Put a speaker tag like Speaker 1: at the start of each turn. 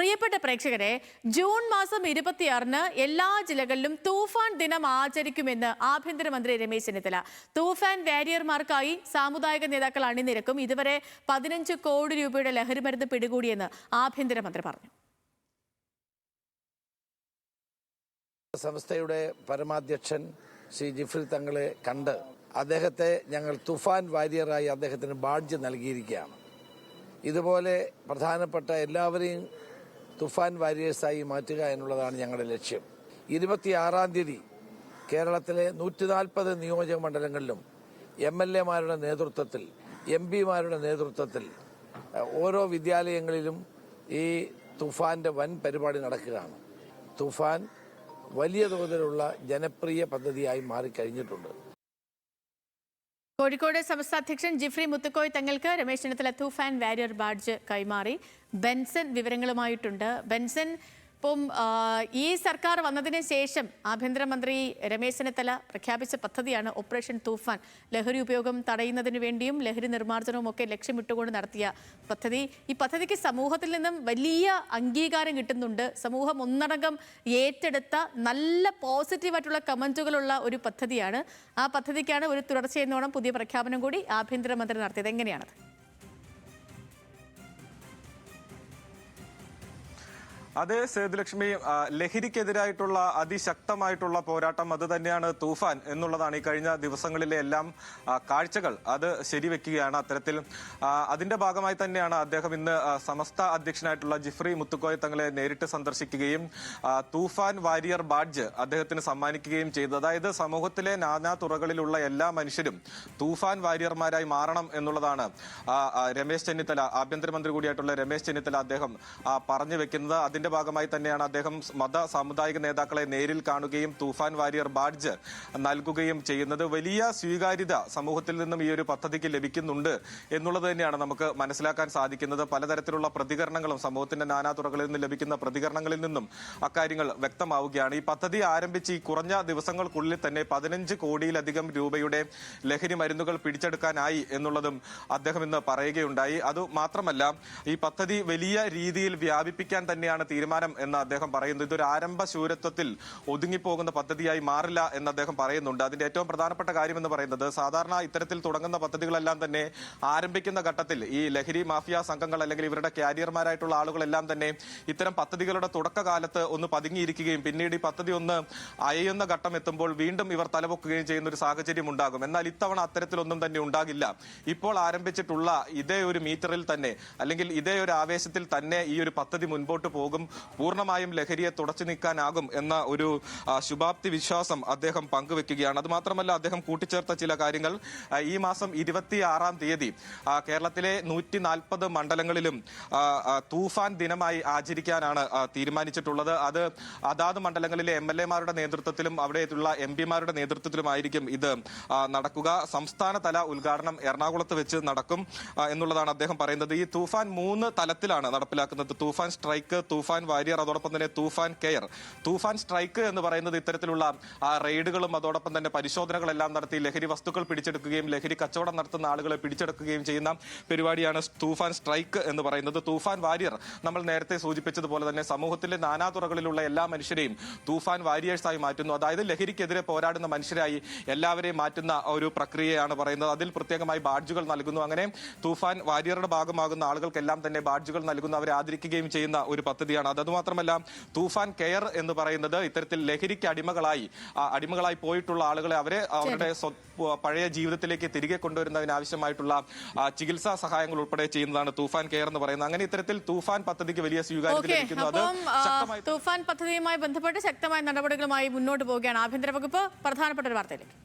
Speaker 1: പ്രിയപ്പെട്ട പ്രേക്ഷകരെ, ജൂൺ മാസം 26-ന് എല്ലാ ജില്ലകളിലും തൂഫാൻ ദിനം ആചരിക്കുമെന്ന് ആഭ്യന്തരമന്ത്രി രമേശ് ചെന്നിത്തല. തൂഫാൻ വാരിയർമാർക്കായി സാമുദായിക നേതാക്കൾ അണിനിരക്കും. ഇതുവരെ 15 കോടി രൂപയുടെ ലഹരിമരുന്ന് പിടികൂടിയെന്ന് ആഭ്യന്തരമന്ത്രി പറഞ്ഞു.
Speaker 2: സംസ്ഥയുടെ പരമാധ്യക്ഷൻ ശ്രീ ജിഫ്രി തങ്ങളെ കണ്ട് അദ്ദേഹത്തെ ഞങ്ങൾ തുഫാൻ വാരിയറായി അദ്ദേഹത്തിന് ബാഡ്ജ് നൽകിയിരിക്കുകയാണ്. ഇതുപോലെ പ്രധാനപ്പെട്ട എല്ലാവരെയും തുഫാൻ വാരിയേഴ്സായി മാറ്റുക എന്നുള്ളതാണ് ഞങ്ങളുടെ ലക്ഷ്യം. 26-ാം തീയതി കേരളത്തിലെ 140 നിയോജക മണ്ഡലങ്ങളിലും MLA-മാരുടെ നേതൃത്വത്തിൽ, MP-മാരുടെ നേതൃത്വത്തിൽ ഓരോ വിദ്യാലയങ്ങളിലും ഈ തുഫാന്റെ വൻ പരിപാടി നടക്കുകയാണ്. തുഫാൻ വലിയ തോതിലുള്ള ജനപ്രിയ പദ്ധതിയായി മാറിക്കഴിഞ്ഞിട്ടുണ്ട്.
Speaker 1: കോഴിക്കോട് സംസ്ഥാന അധ്യക്ഷൻ ജിഫ്രി മുത്തുക്കോയ് തങ്ങൾക്ക് രമേശ് ചെന്നിത്തല തൂഫാൻ വാരിയർ ബാഡ്ജ് കൈമാറി. ബെൻസൺ വിവരങ്ങളുമായിട്ടുണ്ട്. ബെൻസൺ, ഇപ്പം ഈ സർക്കാർ വന്നതിന് ശേഷം ആഭ്യന്തരമന്ത്രി രമേശ് ചെന്നിത്തല പ്രഖ്യാപിച്ച പദ്ധതിയാണ് ഓപ്പറേഷൻ തൂഫാൻ. ലഹരി ഉപയോഗം തടയുന്നതിന് വേണ്ടിയും ലഹരി നിർമ്മാർജ്ജനവും ഒക്കെ ലക്ഷ്യമിട്ടുകൊണ്ട് നടത്തിയ പദ്ധതി. ഈ പദ്ധതിക്ക് സമൂഹത്തിൽ നിന്നും വലിയ അംഗീകാരം കിട്ടുന്നുണ്ട്. സമൂഹം ഒന്നടങ്കം ഏറ്റെടുത്ത നല്ല പോസിറ്റീവായിട്ടുള്ള കമന്റുകളുള്ള ഒരു പദ്ധതിയാണ്. ആ പദ്ധതിക്കാണ് ഒരു തുടർച്ചയെന്നോണം പുതിയ പ്രഖ്യാപനം കൂടി ആഭ്യന്തരമന്ത്രി നടത്തിയത്. എങ്ങനെയാണത്?
Speaker 3: അതെ സേതുലക്ഷ്മി, ലഹരിക്കെതിരായിട്ടുള്ള അതിശക്തമായിട്ടുള്ള പോരാട്ടം അത് തന്നെയാണ് തൂഫാൻ എന്നുള്ളതാണ് ഈ കഴിഞ്ഞ ദിവസങ്ങളിലെ എല്ലാം കാഴ്ചകൾ അത് ശരിവെക്കുകയാണ്. അത്തരത്തിൽ അതിന്റെ ഭാഗമായി തന്നെയാണ് അദ്ദേഹം ഇന്ന് സമസ്ത അധ്യക്ഷനായിട്ടുള്ള ജിഫ്രി മുത്തുക്കോയ് തങ്ങളെ നേരിട്ട് സന്ദർശിക്കുകയും തൂഫാൻ വാരിയർ ബാഡ്ജ് അദ്ദേഹത്തിന് സമ്മാനിക്കുകയും ചെയ്തത്. അതായത് സമൂഹത്തിലെ നാനാ തുറകളിലുള്ള എല്ലാ മനുഷ്യരും തൂഫാൻ വാരിയർമാരായി മാറണം എന്നുള്ളതാണ് രമേശ് ചെന്നിത്തല, ആഭ്യന്തരമന്ത്രി കൂടിയായിട്ടുള്ള രമേശ് ചെന്നിത്തല അദ്ദേഹം പറഞ്ഞു വെക്കുന്നത്. അതിന്റെ ഭാഗമായി തന്നെയാണ് അദ്ദേഹം മത സാമുദായിക നേതാക്കളെ നേരിൽ കാണുകയും തൂഫാൻ വാരിയർ ബാഡ്ജ് നൽകുകയും ചെയ്യുന്നത്. വലിയ സ്വീകാര്യത സമൂഹത്തിൽ നിന്നും ഈ ഒരു പദ്ധതിക്ക് ലഭിക്കുന്നുണ്ട് എന്നുള്ളത് തന്നെയാണ് നമുക്ക് മനസ്സിലാക്കാൻ സാധിക്കുന്നത്. പലതരത്തിലുള്ള പ്രതികരണങ്ങളും സമൂഹത്തിന്റെ നാനാതുറകളിൽ നിന്ന് ലഭിക്കുന്ന പ്രതികരണങ്ങളിൽ നിന്നും അക്കാര്യങ്ങൾ വ്യക്തമാവുകയാണ്. ഈ പദ്ധതി ആരംഭിച്ച് ഈ കുറഞ്ഞ ദിവസങ്ങൾക്കുള്ളിൽ തന്നെ 15 കോടിയിലധികം രൂപയുടെ ലഹരി മരുന്നുകൾ പിടിച്ചെടുക്കാനായി എന്നുള്ളതും അദ്ദേഹം ഇന്ന് പറയുകയുണ്ടായി. അതുമാത്രമല്ല, ഈ പദ്ധതി വലിയ രീതിയിൽ വ്യാപിപ്പിക്കാൻ തന്നെയാണ് തീരുമാനം എന്ന് അദ്ദേഹം പറയുന്നു. ഇതൊരു ആരംഭ ശൂരത്വത്തിൽ ഒതുങ്ങിപ്പോകുന്ന പദ്ധതിയായി മാറില്ല എന്ന് അദ്ദേഹം പറയുന്നുണ്ട്. അതിന്റെ ഏറ്റവും പ്രധാനപ്പെട്ട കാര്യം എന്ന് പറയുന്നത്, സാധാരണ ഇത്തരത്തിൽ തുടങ്ങുന്ന പദ്ധതികളെല്ലാം തന്നെ ആരംഭിക്കുന്ന ഘട്ടത്തിൽ ഈ ലഹരി മാഫിയ സംഘങ്ങൾ അല്ലെങ്കിൽ ഇവരുടെ ക്യാരിയർമാരായിട്ടുള്ള ആളുകളെല്ലാം തന്നെ ഇത്തരം പദ്ധതികളുടെ തുടക്കകാലത്ത് ഒന്ന് പതുങ്ങിയിരിക്കുകയും പിന്നീട് ഈ പദ്ധതി ഒന്ന് അയയുന്ന ഘട്ടം എത്തുമ്പോൾ വീണ്ടും ഇവർ തലപൊക്കുകയും ചെയ്യുന്ന ഒരു സാഹചര്യം ഉണ്ടാകും. എന്നാൽ ഇത്തവണ അത്തരത്തിലൊന്നും തന്നെ ഉണ്ടാകില്ല. ഇപ്പോൾ ആരംഭിച്ചിട്ടുള്ള ഇതേ ഒരു മീറ്ററിൽ തന്നെ അല്ലെങ്കിൽ ഇതേ ഒരു ആവേശത്തിൽ തന്നെ ഈ ഒരു പദ്ധതി മുൻപോട്ട് പോകും. പൂർണ്ണമായും ലഹരിയെ തുടച്ചു നീക്കാനാകും എന്ന ഒരു ശുഭാപ്തി വിശ്വാസം അദ്ദേഹം പങ്കുവെക്കുകയാണ്. അതുമാത്രമല്ല, അദ്ദേഹം കൂട്ടിച്ചേർത്ത ചില കാര്യങ്ങൾ, ഈ മാസം 26-ാം തീയതി കേരളത്തിലെ 140 മണ്ഡലങ്ങളിലും തൂഫാൻ ദിനമായി ആചരിക്കാനാണ് തീരുമാനിച്ചിട്ടുള്ളത്. അത് അതാത് മണ്ഡലങ്ങളിലെ MLA-മാരുടെ നേതൃത്വത്തിലും അവിടെയുള്ള MP-മാരുടെ നേതൃത്വത്തിലുമായിരിക്കും ഇത് നടക്കുക. സംസ്ഥാനതല ഉദ്ഘാടനം എറണാകുളത്ത് വെച്ച് നടക്കും എന്നുള്ളതാണ് അദ്ദേഹം പറയുന്നത്. ഈ തൂഫാൻ 3 തലത്തിലാണ് നടപ്പിലാക്കുന്നത്: തൂഫാൻ സ്ട്രൈക്ക്, തൂഫാൻ വാരിയർ, അതോടൊപ്പം തന്നെ തൂഫാൻ കെയർ. തൂഫാൻ സ്ട്രൈക്ക് എന്ന് പറയുന്നത് ഇത്തരത്തിലുള്ള റെയ്ഡുകളും അതോടൊപ്പം തന്നെ പരിശോധനകളെല്ലാം നടത്തി ലഹരി വസ്തുക്കൾ പിടിച്ചെടുക്കുകയും ലഹരി കച്ചവടം നടത്തുന്ന ആളുകളെ പിടിച്ചെടുക്കുകയും ചെയ്യുന്ന പരിപാടിയാണ് തൂഫാൻ സ്ട്രൈക്ക് എന്ന് പറയുന്നത്. തൂഫാൻ വാരിയർ നമ്മൾ നേരത്തെ സൂചിപ്പിച്ചതുപോലെ തന്നെ സമൂഹത്തിലെ നാനാതുറകളിലുള്ള എല്ലാ മനുഷ്യരെയും തൂഫാൻ വാരിയേഴ്സായി മാറ്റുന്നു. അതായത് ലഹരിക്കെതിരെ പോരാടുന്ന മനുഷ്യരായി എല്ലാവരെയും മാറ്റുന്ന ഒരു പ്രക്രിയയാണ് പറയുന്നത്. അതിൽ പ്രത്യേകമായി ബാഡ്ജുകൾ നൽകുന്നു. അങ്ങനെ തൂഫാൻ വാരിയറുടെ ഭാഗമാകുന്ന ആളുകൾക്കെല്ലാം തന്നെ ബാഡ്ജുകൾ നൽകുന്നു, അവരെ ആദരിക്കുകയും ചെയ്യുന്ന ഒരു പദ്ധതിയാണ്. അതുമാത്രമല്ല, തൂഫാൻ കെയർ എന്ന് പറയുന്നത് ഇത്തരത്തിൽ ലഹരിക്ക് അടിമകളായി പോയിട്ടുള്ള ആളുകളെ അവരുടെ പഴയ ജീവിതത്തിലേക്ക് തിരികെ കൊണ്ടുവരുന്നതിനാവശ്യമായിട്ടുള്ള ചികിത്സാ സഹായങ്ങൾ ഉൾപ്പെടെ ചെയ്യുന്നതാണ് തൂഫാൻ കെയർ എന്ന് പറയുന്നത്. അങ്ങനെ ഇത്തരത്തിൽ തൂഫാൻ പദ്ധതിക്ക് വലിയ സ്വീകാര്യത ലഭിക്കുന്നു.
Speaker 1: തൂഫാൻ പദ്ധതിയുമായി ബന്ധപ്പെട്ട് ശക്തമായ നടപടികളുമായി മുന്നോട്ട് പോവുകയാണ് ആഭ്യന്തര വകുപ്പ്. പ്രധാനപ്പെട്ട ഒരു വാർത്തയിലേക്ക്.